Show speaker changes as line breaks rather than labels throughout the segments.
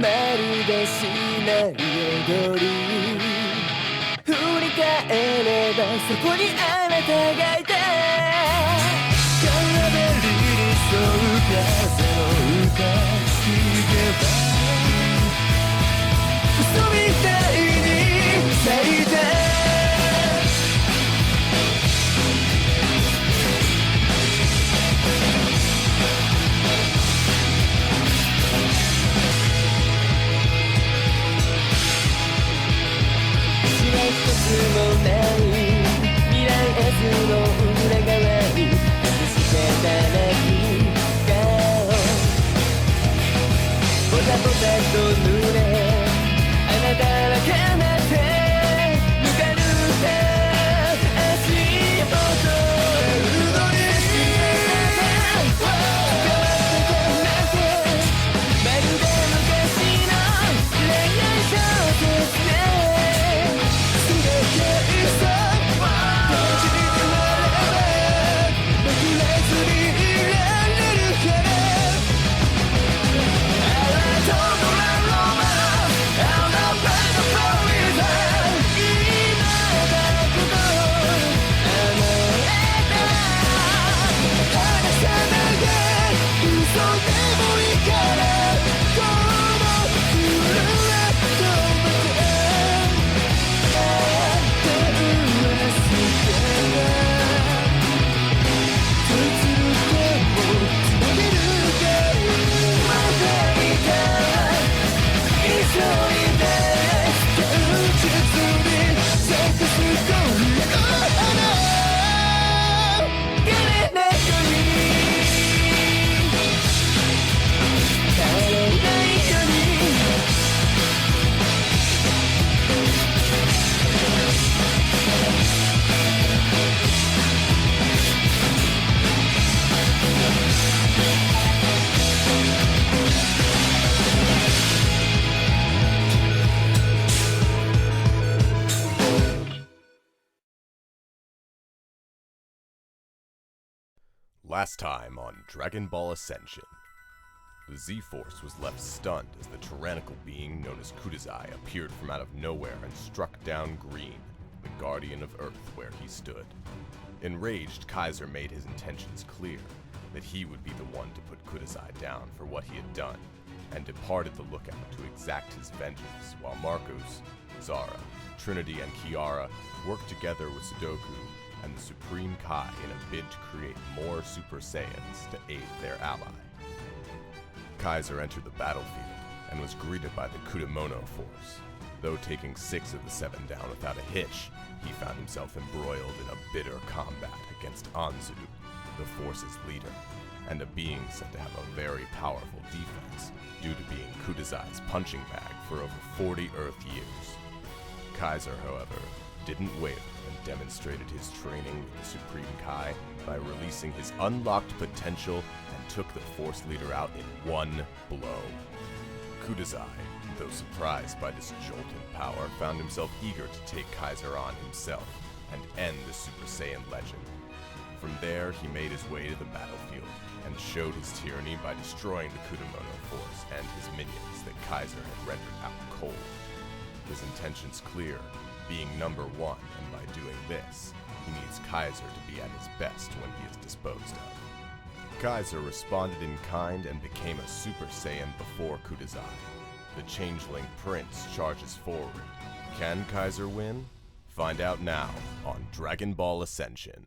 まるでしない踊り振り返ればそこにあなたがいたカラベルに沿う風の歌聞けば嘘みたいに咲いた一つもない未来絵図の裏側に隠してた泣き顔ポタポタと濡れあなたはかなってぬかるった足元うどり変わってなんてまるで昔の恋愛小説ね
Last time on Dragon Ball Ascension, the Z-Force was left stunned as the tyrannical being known as Kudazai appeared from out of nowhere and struck down Green, the guardian of Earth, where he stood. Enraged, Kyzer made his intentions clear, that he would be the one to put Kudazai down for what he had done, and departed the lookout to exact his vengeance, while Marcous, Zara, Trinity, and Kiara worked together with Sudoku and the Supreme Kai in a bid to create more Super Saiyans to aid their ally. Kyzer entered the battlefield and was greeted by the Kudamono Force. Though taking 6 of the 7 down without a hitch, he found himself embroiled in a bitter combat against Anzu, the Force's leader, and a being said to have a very powerful defense due to being Kudazai's punching bag for over 40 Earth years. Kyzer, however, didn't waver and demonstrated his training with the Supreme Kai by releasing his unlocked potential and took the Force leader out in one blow. Kudazai, though surprised by this jolt in power, found himself eager to take Kyzer on himself and end the Super Saiyan legend. From there, he made his way to the battlefield and showed his tyranny by destroying the Kudamono Force and his minions that Kyzer had rendered out cold. His intentions clear, being number 1, and by doing this, he needs Kyzer to be at his best when he is disposed of. Kyzer responded in kind and became a Super Saiyan before Kudazai. The changeling prince charges forward. Can Kyzer win? Find out now on Dragon Ball Ascension.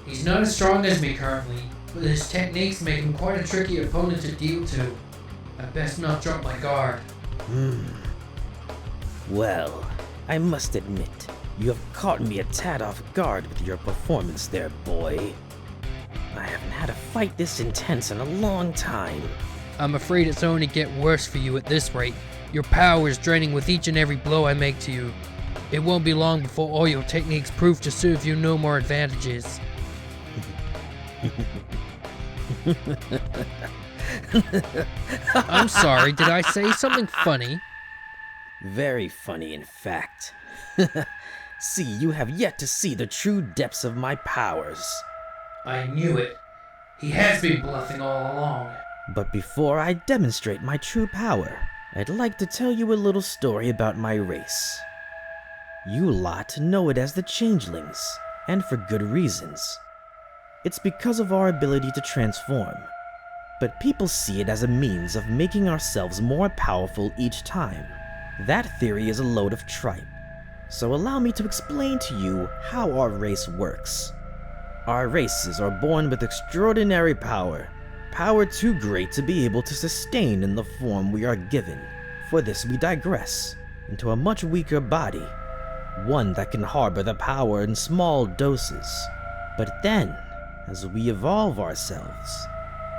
He's not as strong as me currently, but his techniques make him quite a tricky opponent to deal to. I best not drop my guard.
Well, I must admit, you have caught me a tad off guard with your performance there, boy. I haven't had a fight this intense in a long time.
I'm afraid it's only get worse for you at this rate. Your power is draining with each and every blow I make to you. It won't be long before all your techniques prove to serve you no more advantages. I'm sorry, did I say something funny?
Very funny, in fact. See, you have yet to see the true depths of my powers.
I knew it. He has been bluffing all along.
But before I demonstrate my true power, I'd like to tell you a little story about my race. You lot know it as the Changelings, and for good reasons. It's because of our ability to transform, but people see it as a means of making ourselves more powerful each time. That theory is a load of tripe, so allow me to explain to you how our race works. Our races are born with extraordinary power, power too great to be able to sustain in the form we are given. For this we digress into a much weaker body, one that can harbor the power in small doses. But then, as we evolve ourselves,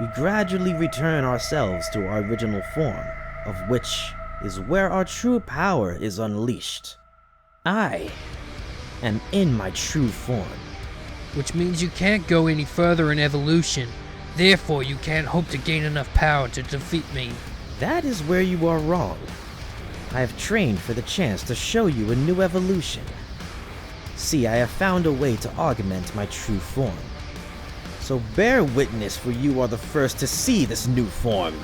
we gradually return ourselves to our original form, of which is where our true power is unleashed. I am in my true form.
Which means you can't go any further in evolution. Therefore, you can't hope to gain enough power to defeat me.
That is where you are wrong. I have trained for the chance to show you a new evolution. See, I have found a way to augment my true form. So bear witness, for you are the first to see this new form.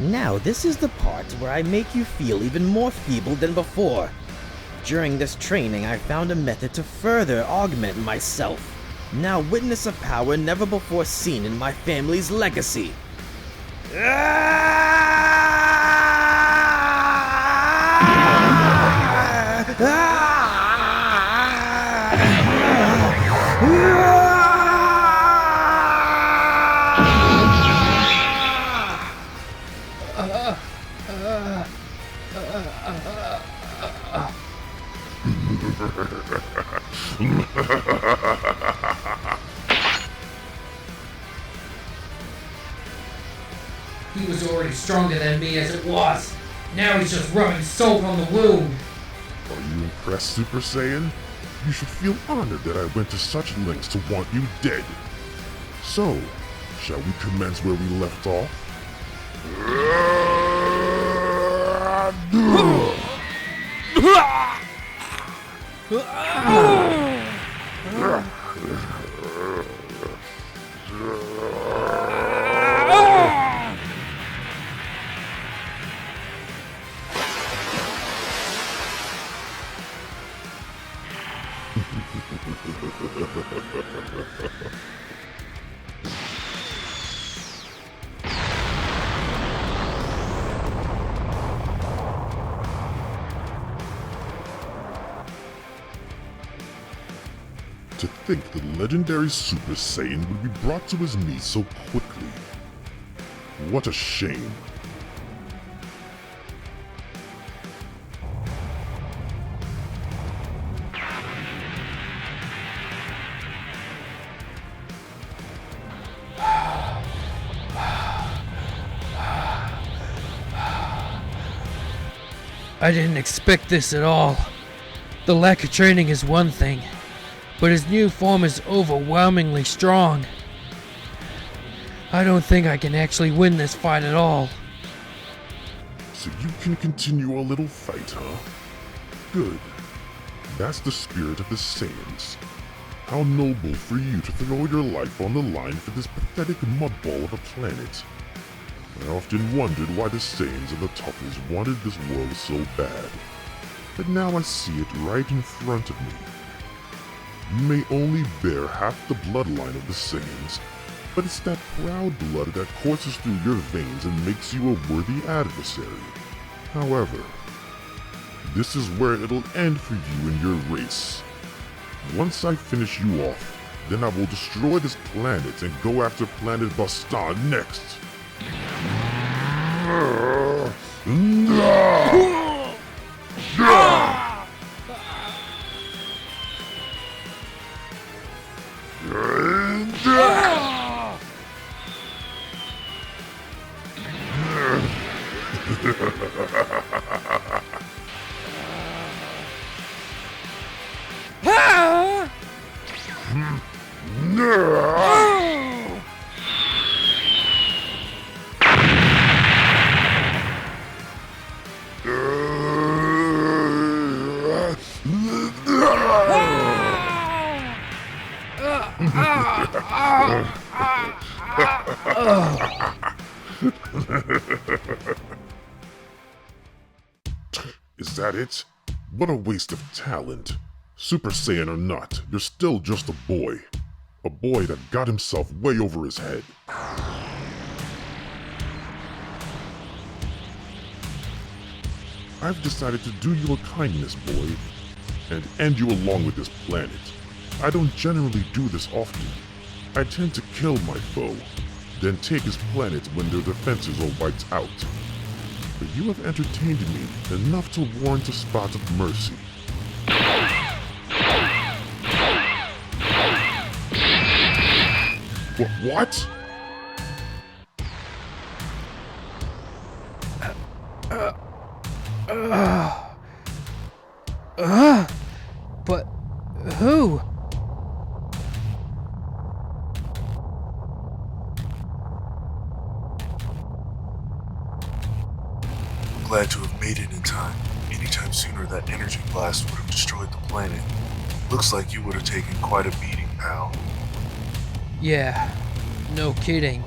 Now, this is the part where I make you feel even more feeble than before. During this training, I found a method to further augment myself. Now witness a power never before seen in my family's legacy.
He was already stronger than me as it was. Now he's just rubbing salt on the wound.
Are you impressed, Super Saiyan? You should feel honored that I went to such lengths to want you dead. So, shall we commence where we left off? think the legendary Super Saiyan would be brought to his knees so quickly. What a shame.
I didn't expect this at all. The lack of training is one thing, but his new form is overwhelmingly strong. I don't think I can actually win this fight at all.
So you can continue a little fight, huh? Good. That's the spirit of the Saiyans. How noble for you to throw your life on the line for this pathetic mudball of a planet. I often wondered why the Saiyans and the Tuffles wanted this world so bad. But now I see it right in front of me. You may only bear half the bloodline of the Saiyans, but it's that proud blood that courses through your veins and makes you a worthy adversary. However, this is where it'll end for you and your race. Once I finish you off, then I will destroy this planet and go after planet Bastan next. Is that it? What a waste of talent. Super Saiyan or not, you're still just a boy. A boy that got himself way over his head. I've decided to do you a kindness, boy, and end you along with this planet. I don't generally do this often. I tend to kill my foe, then take his planet when their defenses are wiped out. But you have entertained me enough to warrant a spot of mercy. What?
But who?
Glad to have made it in time. Anytime sooner, that energy blast would have destroyed the planet. Looks like you would have taken quite a beating, pal.
Yeah, no kidding.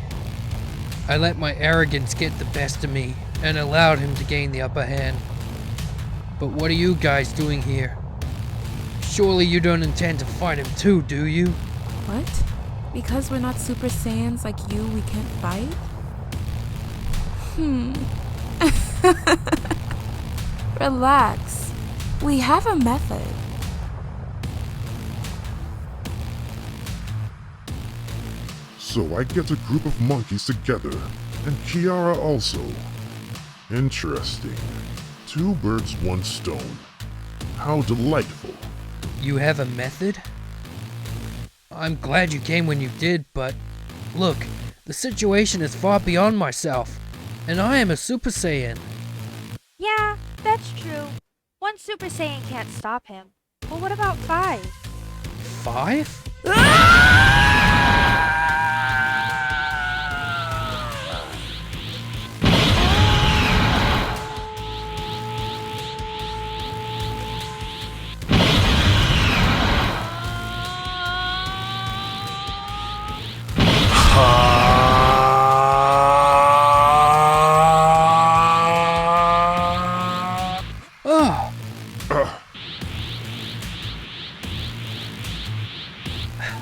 I let my arrogance get the best of me and allowed him to gain the upper hand. But what are you guys doing here? Surely you don't intend to fight him too, do you?
What? Because we're not Super Saiyans like you, we can't fight? Relax. We have a method.
So I get a group of monkeys together, and Kiara also. Interesting. 2 birds, 1 stone. How delightful.
You have a method? I'm glad you came when you did, but look, the situation is far beyond myself, and I am a Super Saiyan.
Yeah, that's true. 1 Super Saiyan can't stop him. But what about 5?
5?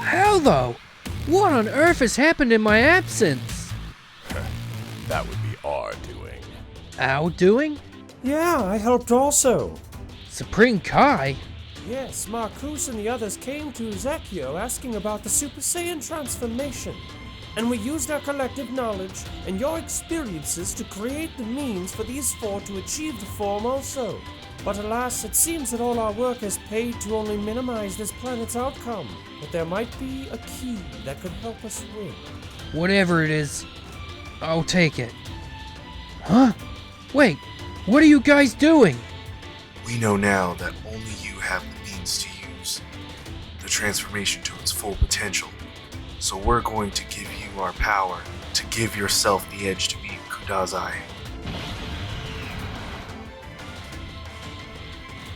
How though? What on earth has happened in my absence?
That would be our doing.
Our doing?
Yeah, I helped also.
Supreme Kai?
Yes, Marcous and the others came to Zekio asking about the Super Saiyan transformation. And we used our collective knowledge and your experiences to create the means for these four to achieve the form also. But alas, it seems that all our work has paid to only minimize this planet's outcome. But there might be a key that could help us win.
Whatever it is, I'll take it. Huh? Wait, what are you guys doing?
We know now that only you have the means to use the transformation to its full potential. So we're going to give you our power to give yourself the edge to beat Kudazai.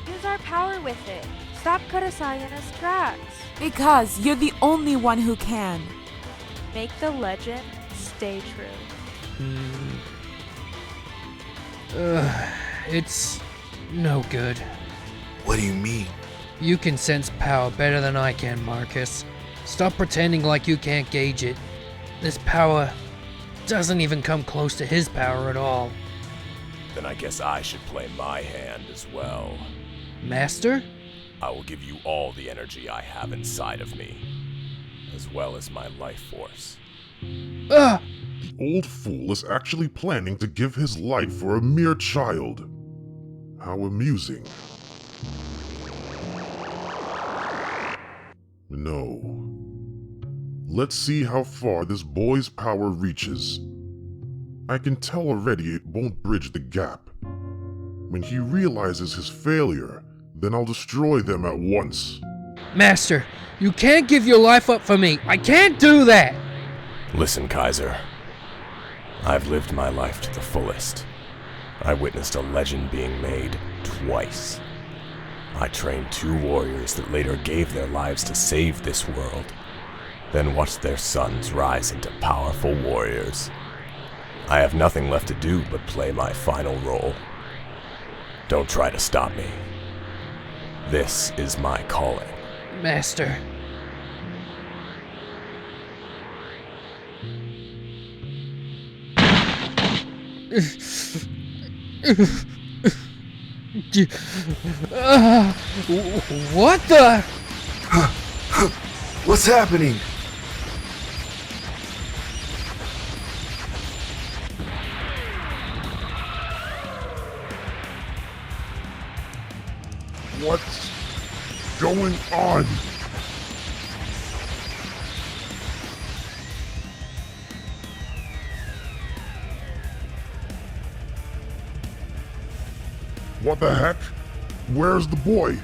Use our power with it. Stop Kudazai in his tracks.
Because you're the only one who can.
Make the legend stay true.
It's no good.
What do you mean?
You can sense power better than I can, Marcous. Stop pretending like you can't gauge it. This power doesn't even come close to his power at all.
Then I guess I should play my hand as well.
Master?
I will give you all the energy I have inside of me, as well as my life force.
Ah!
The old fool is actually planning to give his life for a mere child. How amusing. No. Let's see how far this boy's power reaches. I can tell already it won't bridge the gap. When he realizes his failure, then I'll destroy them at once.
Master, you can't give your life up for me. I can't do that!
Listen, Kyzer. I've lived my life to the fullest. I witnessed a legend being made twice. I trained 2 warriors that later gave their lives to save this world, then watched their sons rise into powerful warriors. I have nothing left to do but play my final role. Don't try to stop me. This is my calling.
Master. What the?
What's happening?
What's going on? What the heck? Where's the boy?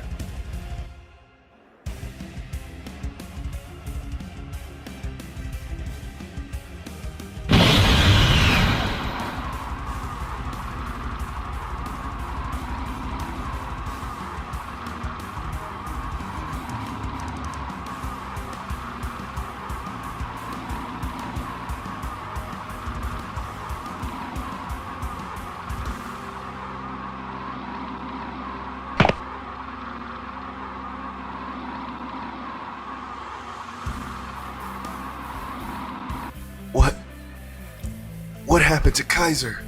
What happened to Kyzer?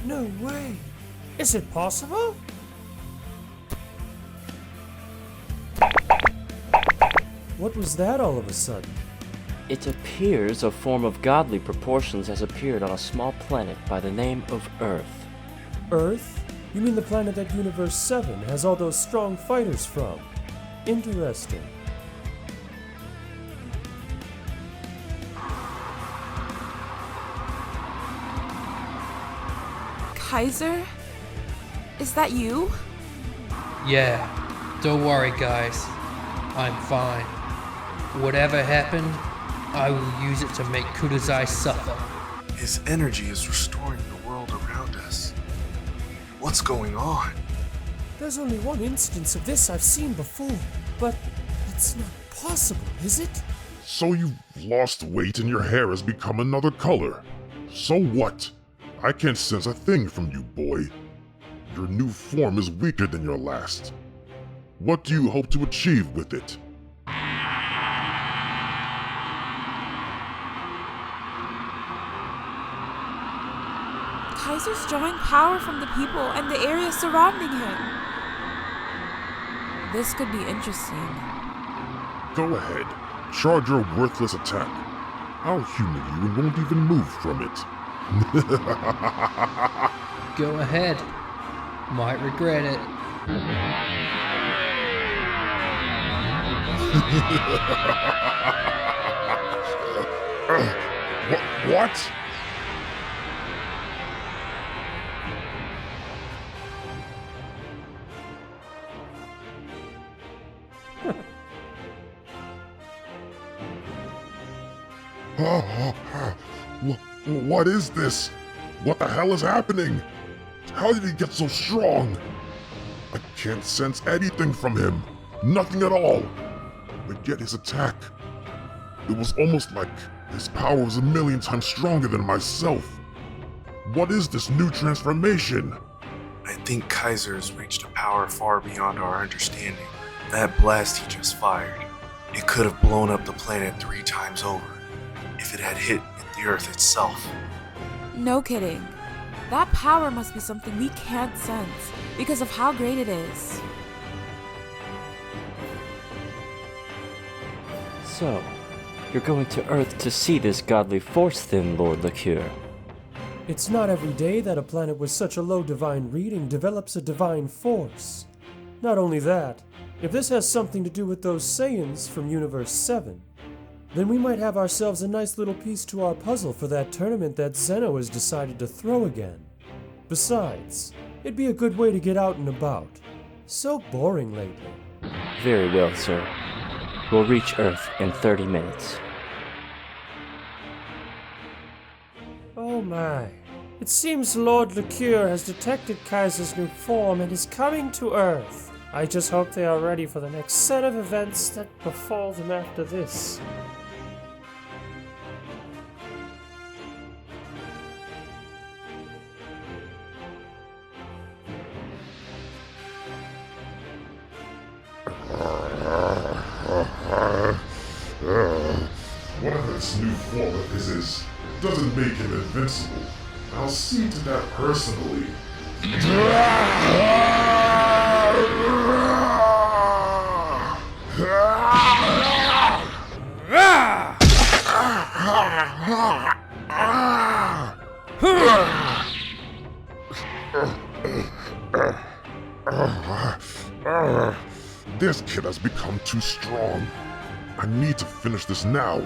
No way. Is it possible? What was that all of a sudden?
It appears a form of godly proportions has appeared on a small planet by the name of Earth.
Earth? You mean the planet that Universe 7 has all those strong fighters from? Interesting.
Kyzer? Is that you?
Yeah, don't worry guys. I'm fine. Whatever happened, I will use it to make Kudazai suffer.
His energy is restoring the world around us. What's going on?
There's only one instance of this I've seen before, but it's not possible, is it?
So you've lost weight and your hair has become another color. So what? I can't sense a thing from you, boy. Your new form is weaker than your last. What do you hope to achieve with it?
Kyzer's drawing power from the people and the area surrounding him. This could be interesting.
Go ahead. Charge your worthless attack. I'll humor you and won't even move from it.
Go ahead. Might regret it.
What? What is this? What the hell is happening? How did he get so strong? I can't sense anything from him. Nothing at all. But yet his attack. It was almost like his power was 1,000,000 times stronger than myself. What is this new transformation?
I think Kyzer's reached a power far beyond our understanding. That blast he just fired, it could have blown up the planet 3 times over if it had hit the Earth itself.
No kidding. That power must be something we can't sense because of how great it is.
So, you're going to Earth to see this godly force then, Lord Liquiir.
It's not every day that a planet with such a low divine reading develops a divine force. Not only that, if this has something to do with those Saiyans from Universe 7, then we might have ourselves a nice little piece to our puzzle for that tournament that Zeno has decided to throw again. Besides, it'd be a good way to get out and about. So boring lately.
Very well, sir. We'll reach Earth in 30 minutes.
Oh my. It seems Lord Liquiir has detected Kyzer's new form and is coming to Earth. I just hope they are ready for the next set of events that befall them after this.
Whatever this new form of his is, doesn't make him invincible. I'll see to that personally. This kid has become too strong. I need to finish this now.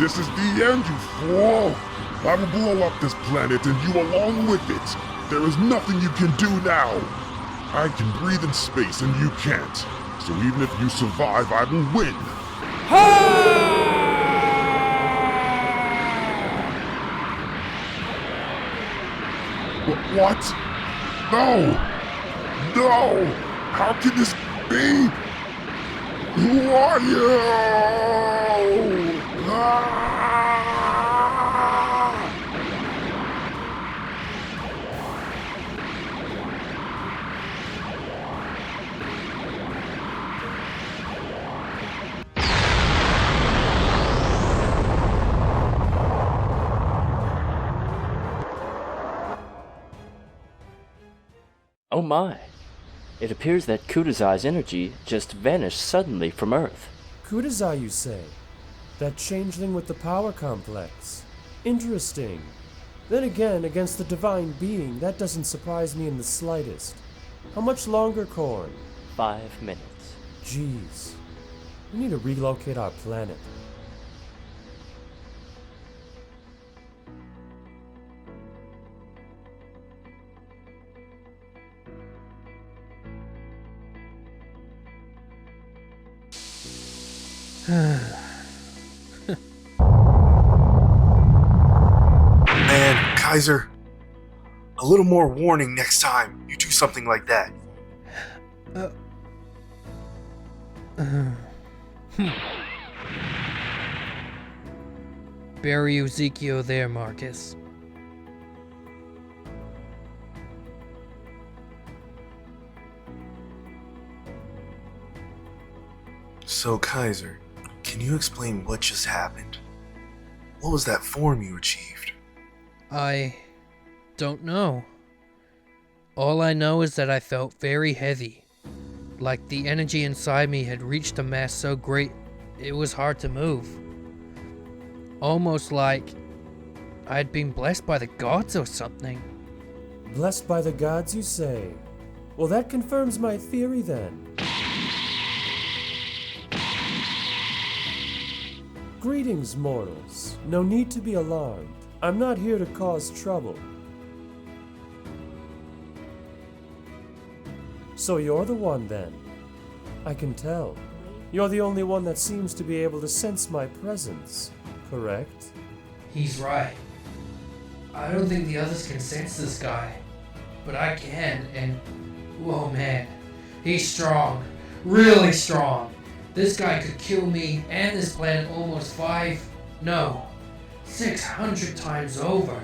This is the end, you fool! I will blow up this planet and you along with it. There is nothing you can do now. I can breathe in space and you can't. So even if you survive, I will win. What? No! No! How can this be? Who are you? Ah!
Oh my. It appears that Kudazai's energy just vanished suddenly from Earth.
Kudazai, you say? That changeling with the power complex. Interesting. Then again, against the divine being, that doesn't surprise me in the slightest. How much longer, Korn?
5 minutes.
Jeez. We need to relocate our planet.
Man, Kyzer, a little more warning next time you do something like that.
Bury Ezekiel there, Marcous.
So, Kyzer, can you explain what just happened? What was that form you achieved?
I don't know. All I know is that I felt very heavy, like the energy inside me had reached a mass so great it was hard to move. Almost like I'd been blessed by the gods or something.
Blessed by the gods, you say? Well, that confirms my theory then. Greetings, mortals. No need to be alarmed. I'm not here to cause trouble. So you're the one then. I can tell. You're the only one that seems to be able to sense my presence, correct?
He's right. I don't think the others can sense this guy, but I can, and whoa man, he's strong, really strong. This guy could kill me and this planet almost 600 times over.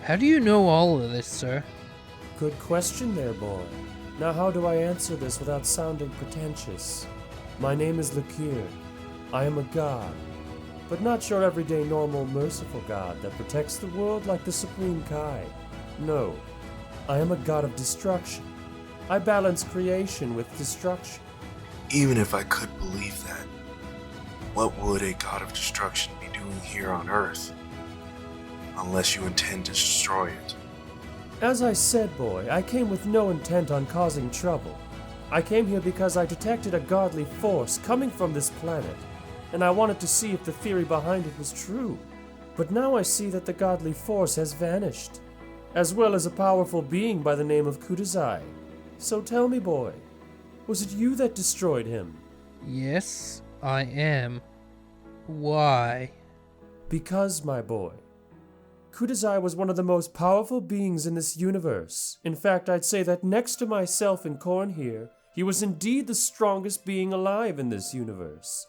How do you know all of this, sir?
Good question there, boy. Now how do I answer this without sounding pretentious? My name is Liquiir. I am a god, but not your everyday normal merciful god that protects the world like the Supreme Kai. No, I am a god of destruction. I balance creation with destruction.
Even if I could believe that, what would a god of destruction be doing here on Earth? Unless you intend to destroy it.
As I said, boy, I came with no intent on causing trouble. I came here because I detected a godly force coming from this planet, and I wanted to see if the theory behind it was true. But now I see that the godly force has vanished, as well as a powerful being by the name of Kudazai. So tell me, boy, was it you that destroyed him?
Yes, I am. Why?
Because, my boy, Kudazai was one of the most powerful beings in this universe. In fact, I'd say that next to myself and Korn here, he was indeed the strongest being alive in this universe.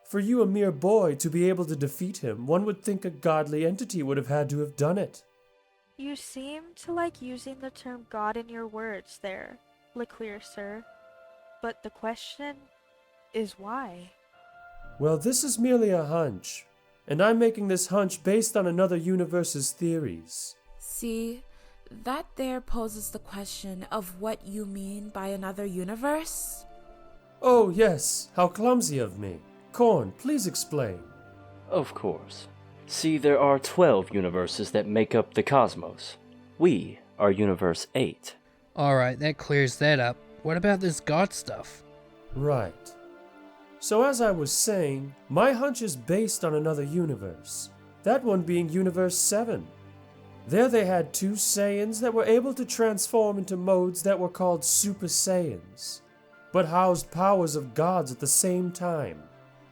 For you, a mere boy, to be able to defeat him, one would think a godly entity would have had to have done it.
You seem to like using the term God in your words there, Liquiir, sir. But the question is why?
Well, this is merely a hunch, and I'm making this hunch based on another universe's theories.
See, that there poses the question of what you mean by another universe?
Oh, yes, how clumsy of me. Korn, please explain.
Of course. See, there are 12 universes that make up the cosmos. We are Universe 8.
Alright, that clears that up. What about this god stuff?
Right. So as I was saying, my hunch is based on another universe. That one being Universe 7. There they had 2 Saiyans that were able to transform into modes that were called Super Saiyans, but housed powers of gods at the same time.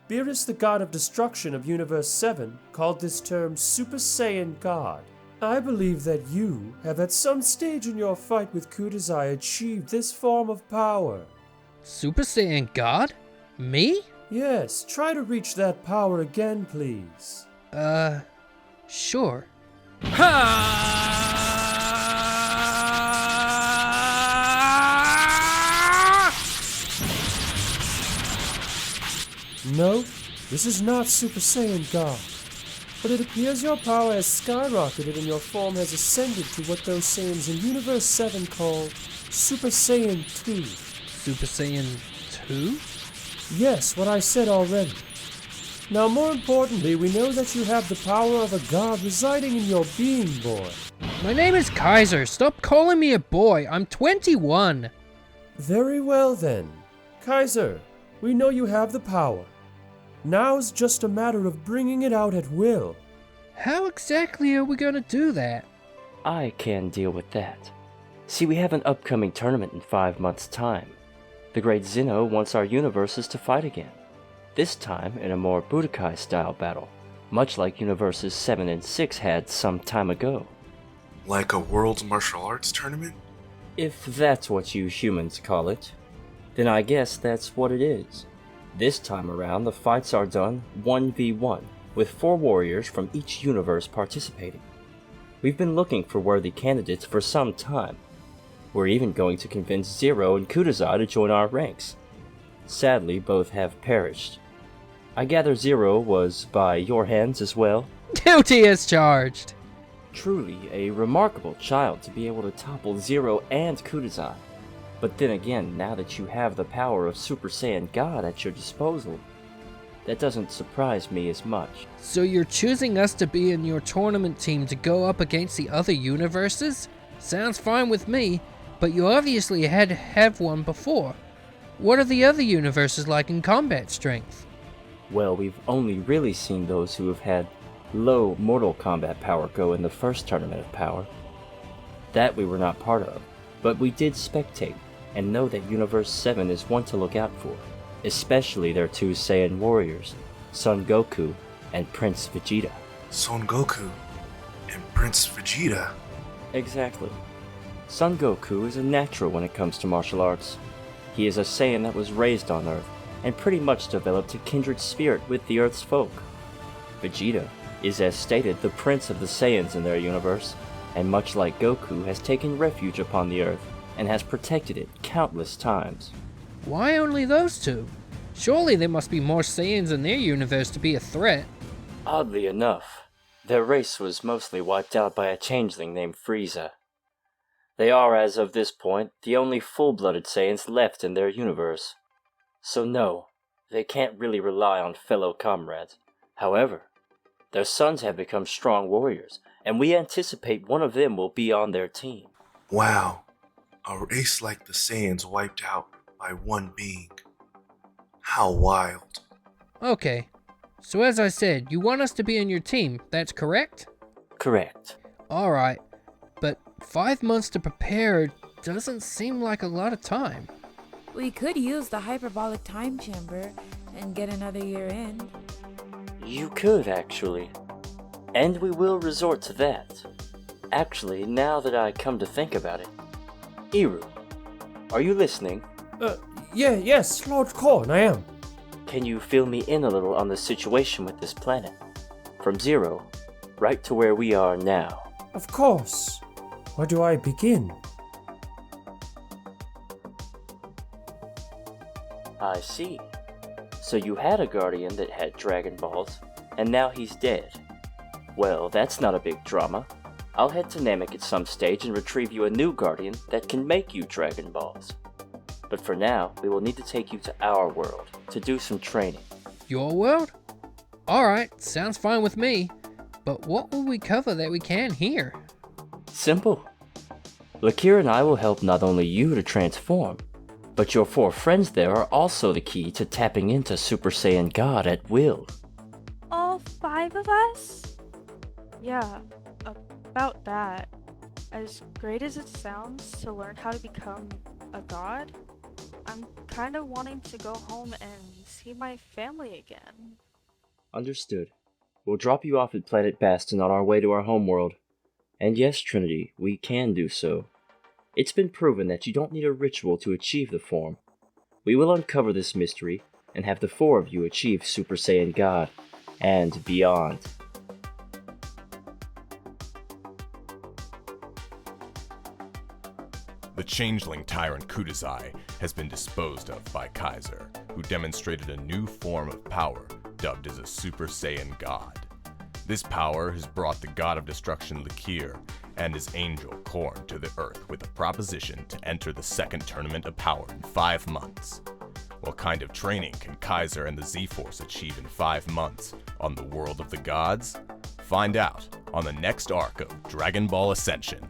Beerus, the god of destruction of Universe 7, called this term Super Saiyan God. I believe that you have at some stage in your fight with Kudazai achieved this form of power.
Super Saiyan God? Me?
Yes, try to reach that power again, please.
Sure.
No, this is not Super Saiyan God. But it appears your power has skyrocketed and your form has ascended to what those Saiyans in Universe 7 call Super Saiyan 2.
Super Saiyan 2?
Yes, what I said already. Now, more importantly, we know that you have the power of a god residing in your being, boy.
My name is Kyzer. Stop calling me a boy. I'm 21.
Very well then. Kyzer, we know you have the power. Now's just a matter of bringing it out at will.
How exactly are we gonna do that?
I can deal with that. See, we have an upcoming tournament in 5 months' time. The great Zeno wants our universes to fight again. This time in a more Budokai-style battle, much like Universes 7 and 6 had some time ago.
Like a world martial arts tournament?
If that's what you humans call it, then I guess that's what it is. This time around, the fights are done 1v1, with 4 warriors from each universe participating. We've been looking for worthy candidates for some time. We're even going to convince Zero and Kudazai to join our ranks. Sadly, both have perished. I gather Zero was by your hands as well?
Guilty as charged.
Truly a remarkable child to be able to topple Zero and Kudazai. But then again, now that you have the power of Super Saiyan God at your disposal, that doesn't surprise me as much.
So you're choosing us to be in your tournament team to go up against the other universes? Sounds fine with me, but you obviously had to have one before. What are the other universes like in combat strength?
Well, we've only really seen those who have had low Mortal Kombat power go in the first tournament of power. That we were not part of, but we did spectate and know that Universe 7 is one to look out for, especially their two Saiyan warriors, Son Goku and Prince Vegeta.
Son Goku and Prince Vegeta?
Exactly. Son Goku is a natural when it comes to martial arts. He is a Saiyan that was raised on Earth, and pretty much developed a kindred spirit with the Earth's folk. Vegeta is, as stated, the prince of the Saiyans in their universe, and much like Goku has taken refuge upon the Earth, and has protected it countless times.
Why only those two? Surely there must be more Saiyans in their universe to be a threat.
Oddly enough, their race was mostly wiped out by a changeling named Frieza. They are, as of this point, the only full-blooded Saiyans left in their universe. So no, they can't really rely on fellow comrades. However, their sons have become strong warriors, and we anticipate one of them will be on their team.
Wow, a race like the Saiyans wiped out by one being. How wild.
Okay, so as I said, you want us to be in your team, that's correct?
Correct.
Alright, but 5 months to prepare doesn't seem like a lot of time.
We could use the hyperbolic time chamber and get another year in.
You could, actually. And we will resort to that. Actually, now that I come to think about it, Iru, are you listening?
Yes, Lord Korn, I am.
Can you fill me in a little on the situation with this planet? From zero, right to where we are now.
Of course. Where do I begin?
I see. So you had a guardian that had Dragon Balls, and now he's dead. Well, that's not a big drama. I'll head to Namek at some stage and retrieve you a new guardian that can make you Dragon Balls. But for now, we will need to take you to our world to do some training.
Your world? Alright, sounds fine with me. But what will we cover that we can here?
Simple. Liquiir and I will help not only you to transform, but your 4 friends there are also the key to tapping into Super Saiyan God at will.
All 5 of us? Yeah, about that. As great as it sounds to learn how to become a god, I'm kind of wanting to go home and see my family again.
Understood. We'll drop you off at Planet Bastion on our way to our homeworld. And yes, Trinity, we can do so. It's been proven that you don't need a ritual to achieve the form. We will uncover this mystery and have the 4 of you achieve Super Saiyan God and beyond.
The changeling tyrant Kudazai has been disposed of by Kyzer, who demonstrated a new form of power dubbed as a Super Saiyan God. This power has brought the god of destruction Liquiir and his angel Korn to the Earth with a proposition to enter the second tournament of power in 5 months. What kind of training can Kyzer and the Z-Force achieve in 5 months on the world of the gods? Find out on the next arc of Dragon Ball Ascension.